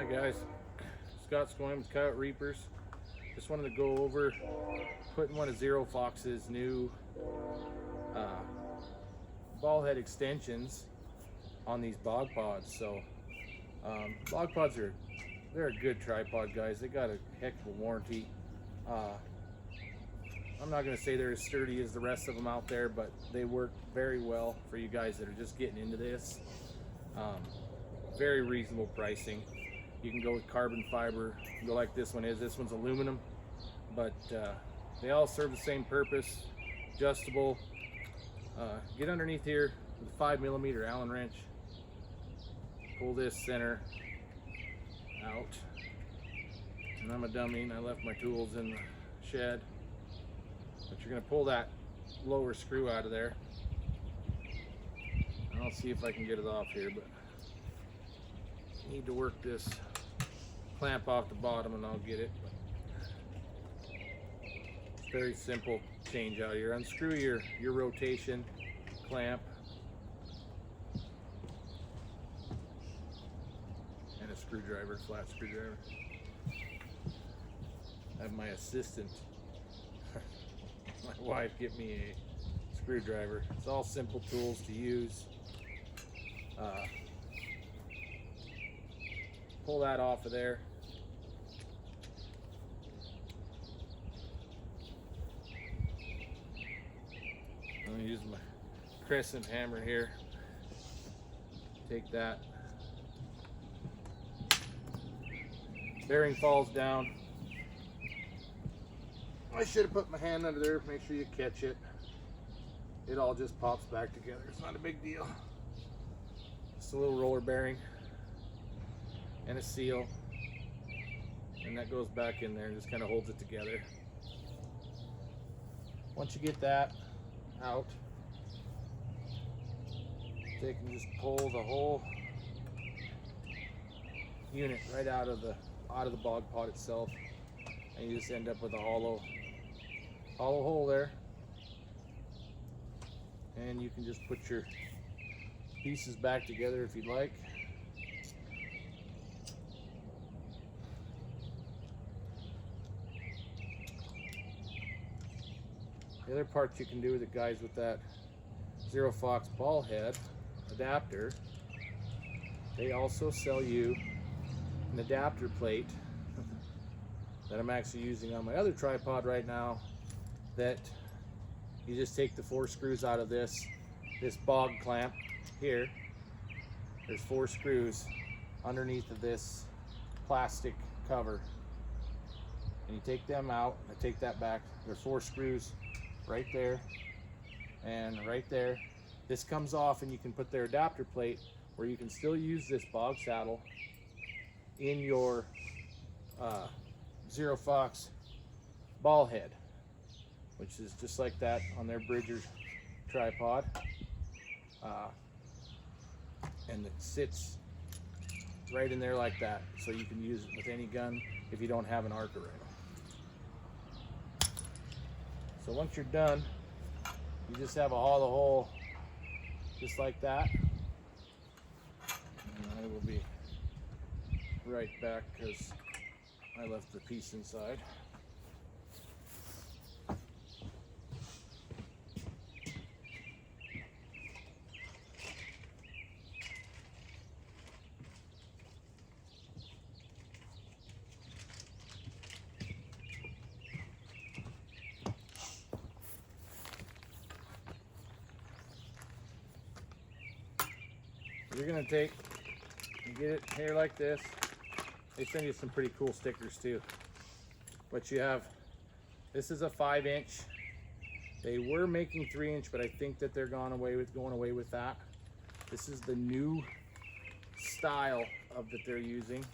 Hi guys, Scott Scoyne with Coyote Reapers. Just wanted to go over putting one of Zero Fox's new ball head extensions on these bog pods. So bog pods they're a good tripod, guys. They got a heck of a warranty. I'm not going to say they're as sturdy as the rest of them out there, but they work very well for you guys that are just getting into this. Very reasonable pricing. You can go with carbon fiber, you can go like this one is. This one's aluminum, but they all serve the same purpose. Adjustable. Get underneath here with a 5mm Allen wrench. Pull this center out. And I'm a dummy and I left my tools in the shed. But you're going to pull that lower screw out of there. And I'll see if I can get it off here, but need to work this clamp off the bottom and I'll get it. It's very simple change out here. Unscrew your rotation clamp and a screwdriver, flat screwdriver. I have my assistant, my wife, get me a screwdriver. It's all simple tools to use. Pull that off of there. I'm going to use my crescent hammer here. Take that. Bearing falls down. I should have put my hand under there. Make sure you catch it. It all just pops back together. It's not a big deal. Just a little roller bearing and a seal, and that goes back in there and just kind of holds it together. Once you get that out, take and just pull the whole unit right out of the bog pod itself, and you just end up with a hollow hole there. And you can just put your pieces back together if you'd like. The other parts you can do with it, guys, with that Zero Fox ball head adapter, they also sell you an adapter plate that I'm actually using on my other tripod right now, that you just take the 4 screws out of this bog clamp here. There's 4 screws underneath of this plastic cover, and you take them out. I take that back. There's 4 screws right there and right there. This comes off and you can put their adapter plate where you can still use this bog saddle in your Zero Fox ball head, which is just like that on their Bridger tripod, and it sits right in there like that, so you can use it with any gun if you don't have an arc array. So once you're done, you just have a hollow hole just like that. And I will be right back because I left the piece inside. You're gonna take and get it here like this. They send you some pretty cool stickers too. But you have, this is a 5-inch. They were making 3-inch, but I think that they're going away with that. This is the new style of that they're using.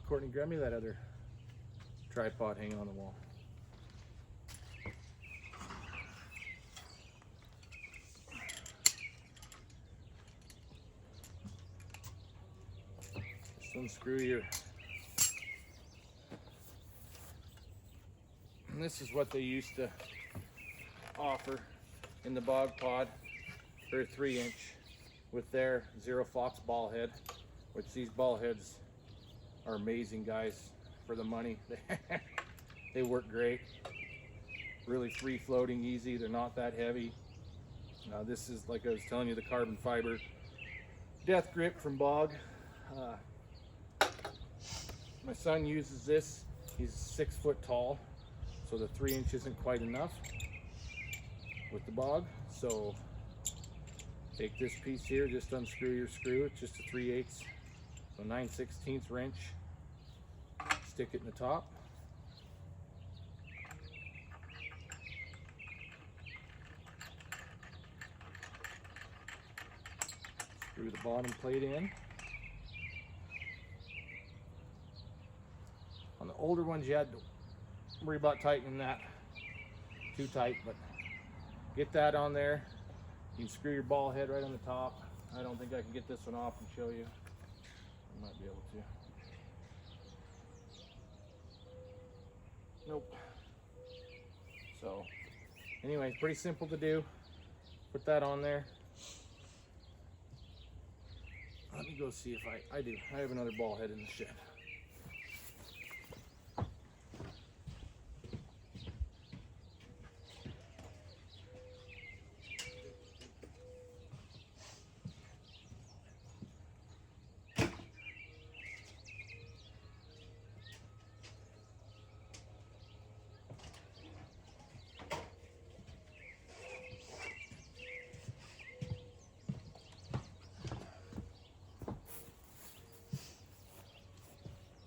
Courtney, grab me that other tripod hanging on the wall. Unscrew your, and this is what they used to offer in the bog pod for a 3-inch with their Zero Fox ball head, which these ball heads are amazing, guys, for the money. They work great. Really free floating, easy. They're not that heavy. This is, like I was telling you, the carbon fiber Death Grip from Bog. My son uses this. He's 6 foot tall, so the 3 inch isn't quite enough with the Bog. So take this piece here, just unscrew your screw. It's just a 3/8, so 9/16 wrench. Stick it in the top. Screw the bottom plate in. On the older ones, you had to worry about tightening that too tight, but get that on there. You can screw your ball head right on the top. I don't think I can get this one off and show you. I might be able to. Nope. So, anyway, pretty simple to do. Put that on there. Let me go see if I do. I have another ball head in the shed.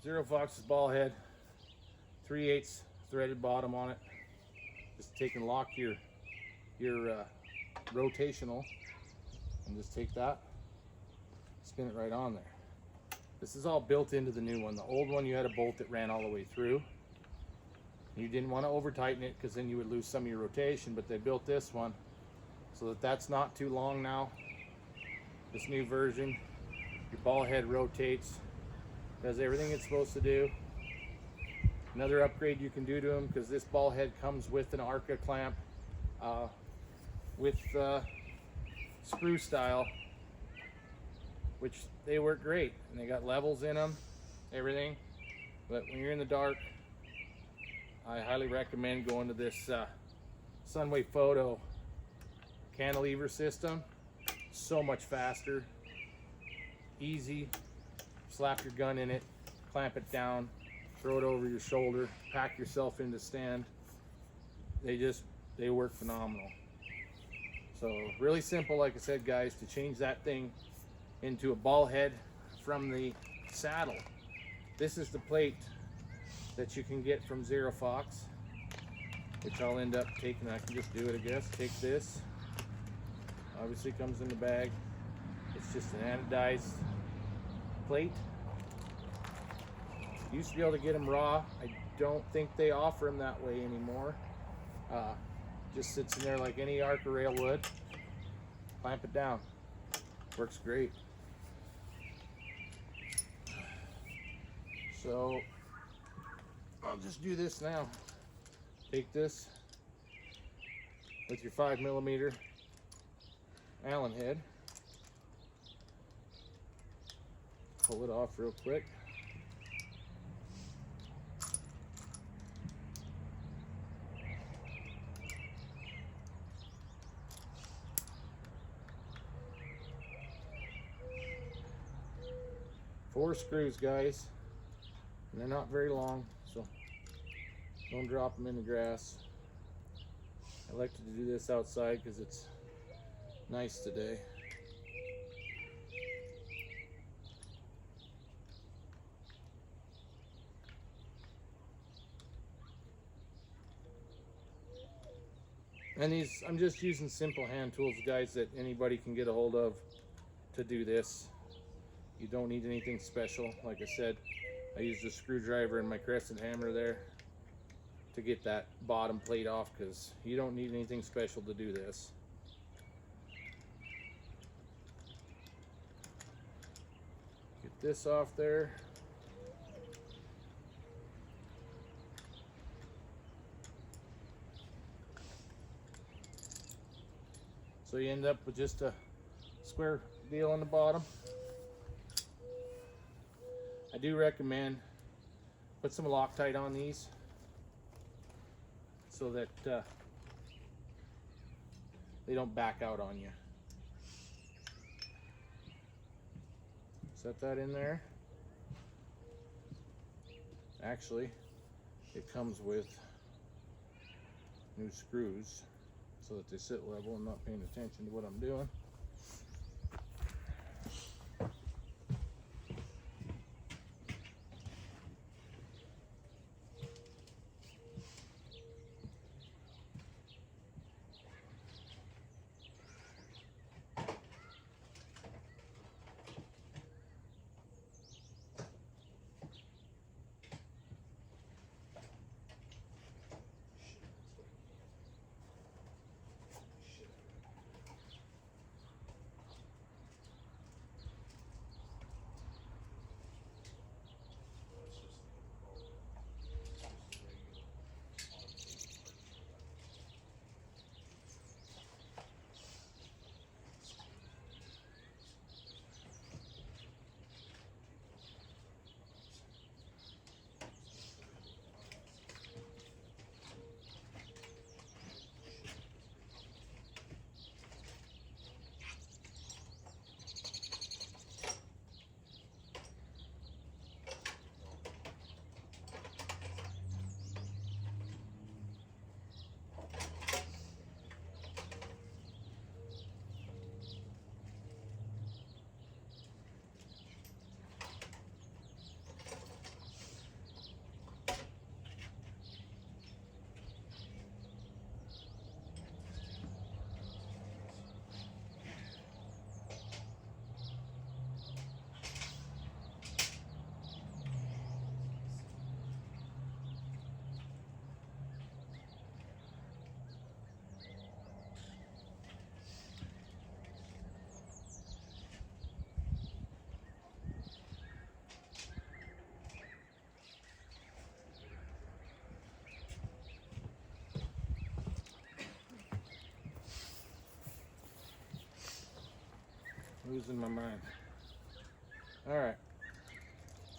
Zero Fox's ball head, 3/8 threaded bottom on it. Just take and lock your rotational, and just take that, spin it right on there. This is all built into the new one. The old one, you had a bolt that ran all the way through. You didn't want to over tighten it because then you would lose some of your rotation, but they built this one so that that's not too long now. This new version, your ball head rotates, does everything it's supposed to do. Another upgrade you can do to them, because this ball head comes with an Arca clamp with screw style, which they work great, and they got levels in them, everything. But when you're in the dark, I highly recommend going to this Sunway Photo cantilever system. So much faster, easy. Slap your gun in it, clamp it down, throw it over your shoulder, pack yourself into stand. They work phenomenal. So really simple, like I said, guys, to change that thing into a ball head from the saddle. This is the plate that you can get from Zero Fox, which I'll end up taking. I can just do it, I guess. Take this. Obviously comes in the bag. It's just an anodized plate. Used to be able to get them raw. I don't think they offer them that way anymore. Just sits in there like any Arca rail would. Clamp it down. Works great. So I'll just do this now. Take this with your 5mm Allen head. Pull it off real quick. Four screws, guys, and they're not very long, so don't drop them in the grass. I like to do this outside because it's nice today. And these, I'm just using simple hand tools, guys, that anybody can get a hold of to do this. You don't need anything special. Like I said, I used a screwdriver and my crescent hammer there to get that bottom plate off, because you don't need anything special to do this. Get this off there. So you end up with just a square deal on the bottom. I do recommend put some Loctite on these so that they don't back out on you. Set that in there. Actually, it comes with new screws so that they sit level. I'm not paying attention to what I'm doing. Losing my mind. Alright,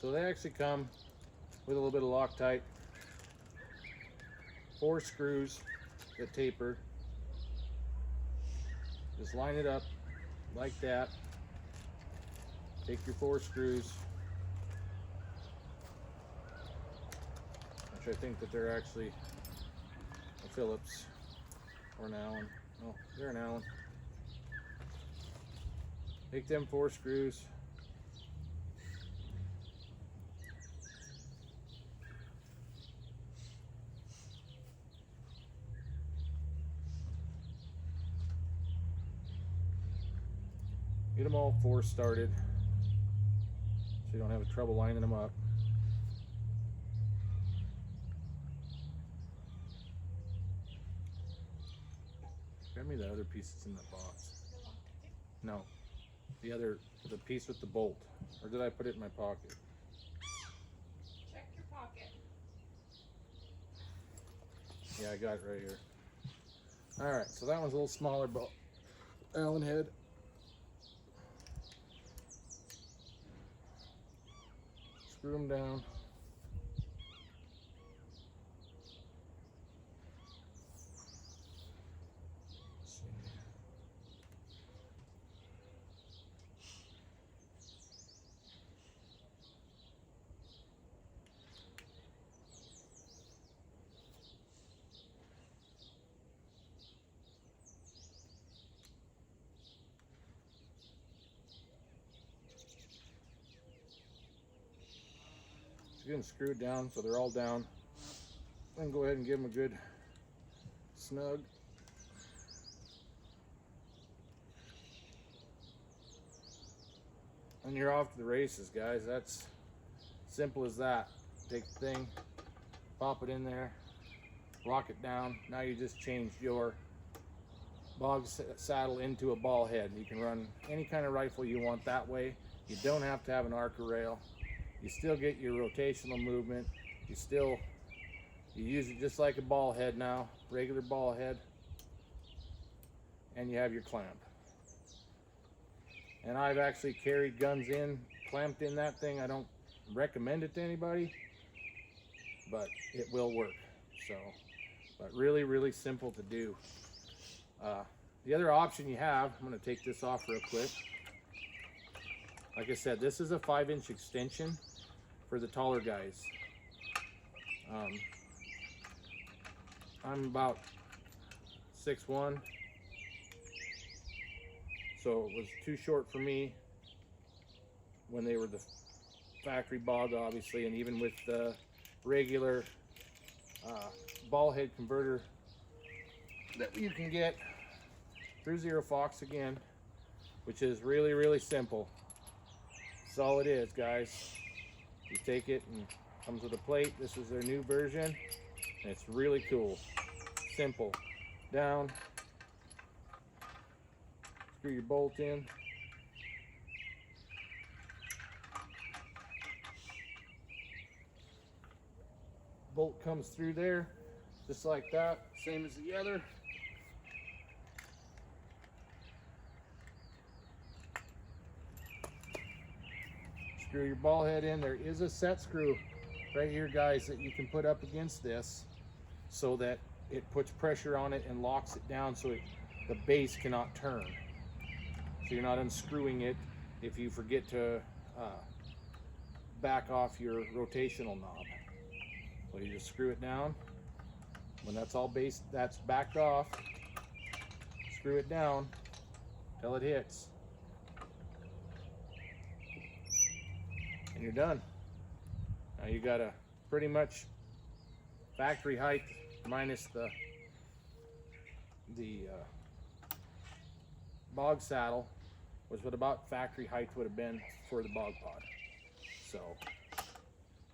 so they actually come with a little bit of Loctite, 4 screws that taper. Just line it up like that. Take your 4 screws, which I think that they're actually a Phillips or an Allen. No, they're an Allen. Take them 4 screws, get them all 4 started so you don't have trouble lining them up. Grab me the other piece that's in the box. No. The piece with the bolt. Or did I put it in my pocket? Check your pocket. Yeah, I got it right here. Alright, so that one's a little smaller Allen head. Screw them down. Get them screwed down so they're all down. Then go ahead and give them a good snug. And you're off to the races, guys. That's simple as that. Take the thing, pop it in there, lock it down. Now you just changed your bog saddle into a ball head. You can run any kind of rifle you want that way. You don't have to have an Arca rail. You still get your rotational movement. You use it just like a ball head now, regular ball head, and you have your clamp. And I've actually carried guns in, clamped in that thing. I don't recommend it to anybody, but it will work. So, but really, really simple to do. The other option you have, I'm going to take this off real quick. Like I said, this is a 5-inch extension for the taller guys. I'm about 6'1", so it was too short for me when they were the factory bog, obviously, and even with the regular ball head converter that you can get through ZeroFox again, which is really, really simple. That's all it is, guys. You take it and it comes with a plate. This is their new version, and it's really cool. Simple. Down. Screw your bolt in. Bolt comes through there, just like that, same as the other. Screw your ball head in. There is a set screw right here, guys, that you can put up against this so that it puts pressure on it and locks it down so the base cannot turn. So you're not unscrewing it if you forget to back off your rotational knob. So you just screw it down. When that's all that's backed off, screw it down till it hits. And you're done. Now you got a pretty much factory height minus the bog saddle, was what about factory height would have been for the bog pod. So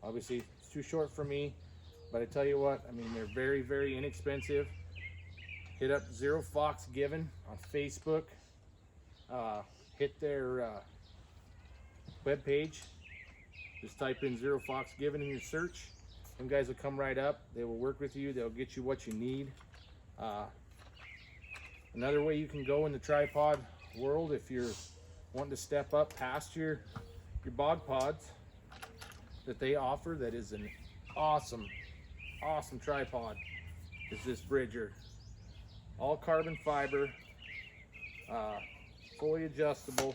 obviously it's too short for me, but I tell you what, I mean, they're very, very inexpensive. Hit up ZeroFox Given on Facebook. Hit their webpage. Just type in ZeroFox Given in your search. Them guys will come right up. They will work with you. They'll get you what you need. Another way you can go in the tripod world, if you're wanting to step up past your bog pods that they offer, that is an awesome tripod, is this Bridger. All carbon fiber, fully adjustable.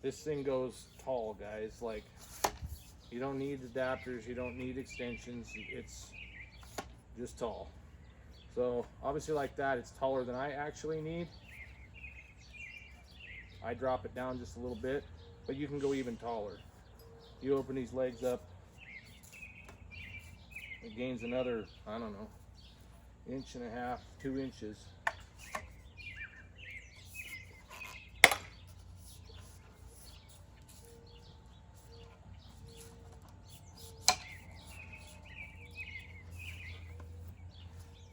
This thing goes tall, guys. Like, you don't need adapters, you don't need extensions, it's just tall. So obviously, like that, it's taller than I actually need. I drop it down just a little bit, but you can go even taller. You open these legs up, it gains another, I don't know, 1.5 inches, 2 inches.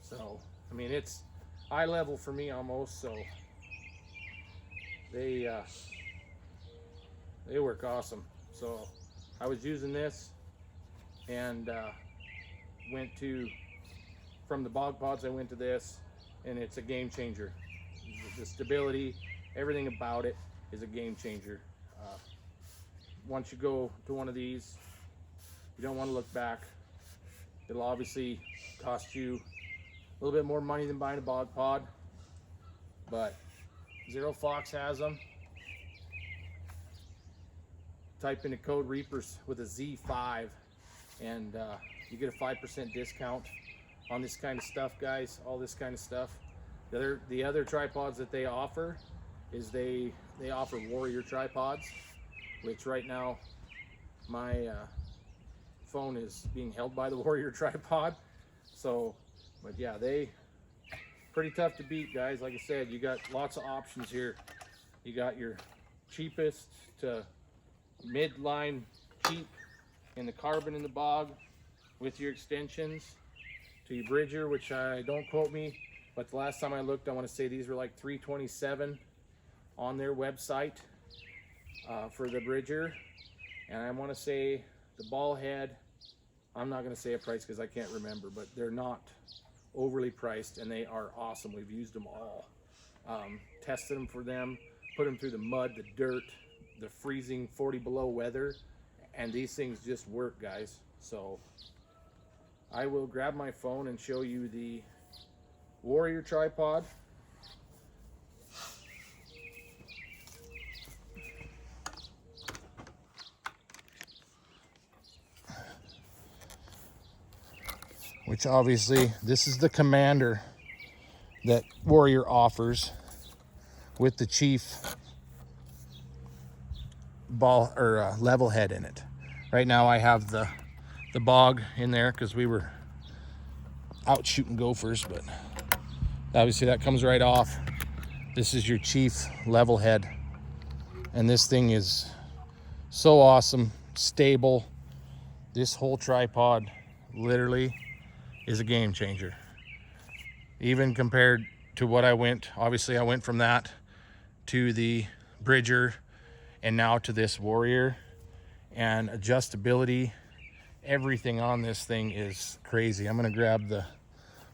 So, I mean, it's eye level for me almost, so they work awesome. So I was using this and from the bog pods I went to this, and it's a game changer. The stability, everything about it is a game changer. Once you go to one of these, you don't want to look back. It'll obviously cost you a little bit more money than buying a bog pod, but ZeroFox has them. Type in the code Reapers with a Z5 and you get a 5% discount on this kind of stuff, guys. All this kind of stuff. The other tripods that they offer is they offer Warrior tripods, which right now my phone is being held by the Warrior tripod. So, but yeah, they pretty tough to beat, guys. Like I said, you got lots of options here. You got your cheapest to midline cheap in the carbon in the bog with your extensions, to your Bridger, which don't quote me, but the last time I looked, I want to say these were like $327 on their website for the Bridger. And I want to say the ball head, I'm not going to say a price because I can't remember, but they're not overly priced and they are awesome. We've used them all. Tested them for them, put them through the mud, the dirt, the freezing 40 below weather, and these things just work, guys. So I will grab my phone and show you the Warrior tripod. Which obviously, this is the Commander that Warrior offers with the Chief ball or level head in it. Right now I have the Bog in there because we were out shooting gophers, but obviously that comes right off. This is your Chief level head, and this thing is so awesome, stable. This whole tripod literally is a game changer. Even compared to what I went from that to the Bridger and now to this Warrior, and adjustability, everything on this thing is crazy. I'm gonna grab the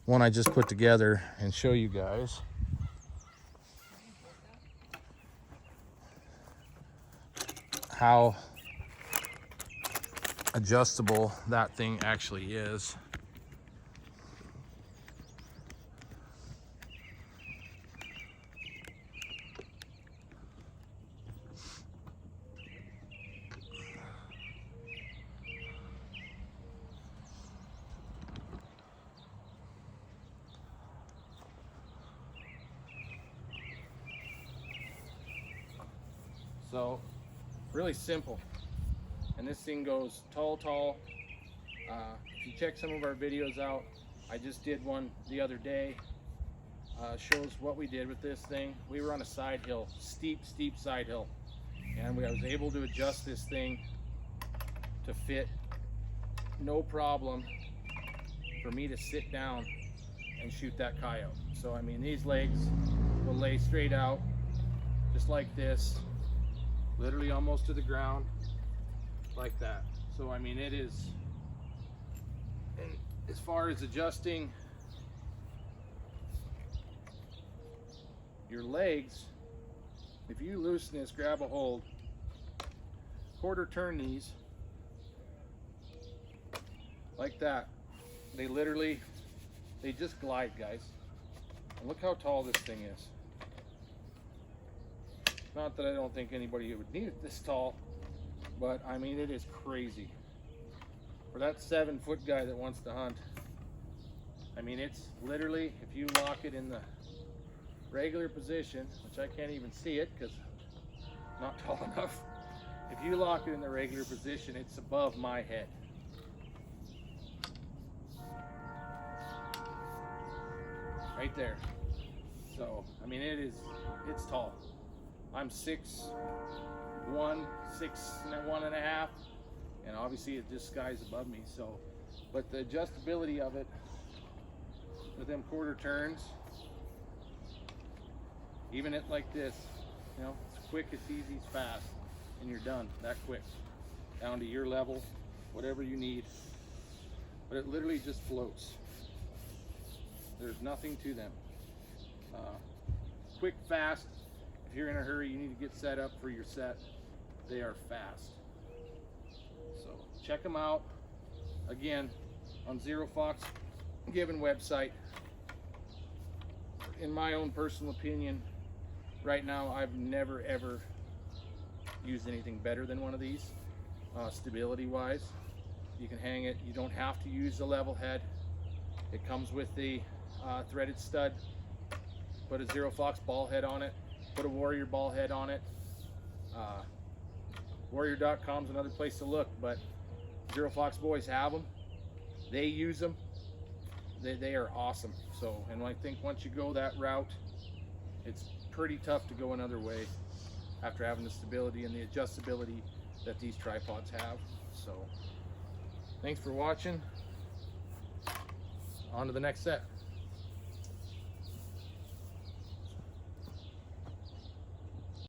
one I just put together and show you guys. How adjustable that thing actually is. So really simple, and this thing goes tall. If you check some of our videos out, I just did one the other day, shows what we did with this thing. We were on a side hill, steep side hill, and I was able to adjust this thing to fit no problem for me to sit down and shoot that coyote. So I mean, these legs will lay straight out just like this, literally almost to the ground like that. So I mean, it is, and as far as adjusting your legs, if you loosen this, grab a hold, quarter turn these like that, they just glide, guys. And look how tall this thing is. Not that I don't think anybody would need it this tall, but I mean, it is crazy. For that 7-foot guy that wants to hunt, I mean, it's literally, if you lock it in the regular position, which I can't even see it because I'm not tall enough. If you lock it in the regular position, it's above my head. Right there. So, I mean, it's tall. I'm 6'1", 6'1.5", and obviously it just sky's above me. So, but the adjustability of it with them quarter turns, even it like this, you know, it's quick, it's easy, it's fast, and you're done that quick, down to your level, whatever you need. But it literally just floats. There's nothing to them. Quick, fast. If you're in a hurry, you need to get set up for your set. They are fast. So check them out. Again, on Zero Fox Given website. In my own personal opinion, right now, I've never ever used anything better than one of these. Stability wise, you can hang it. You don't have to use the level head. It comes with the threaded stud. Put a Zero Fox ball head on it. Put a Warrior ball head on it. Warrior.com is another place to look, but Zero Fox boys have them. They use them. They are awesome. So, and I think once you go that route, it's pretty tough to go another way after having the stability and the adjustability that these tripods have. So, thanks for watching. On to the next set.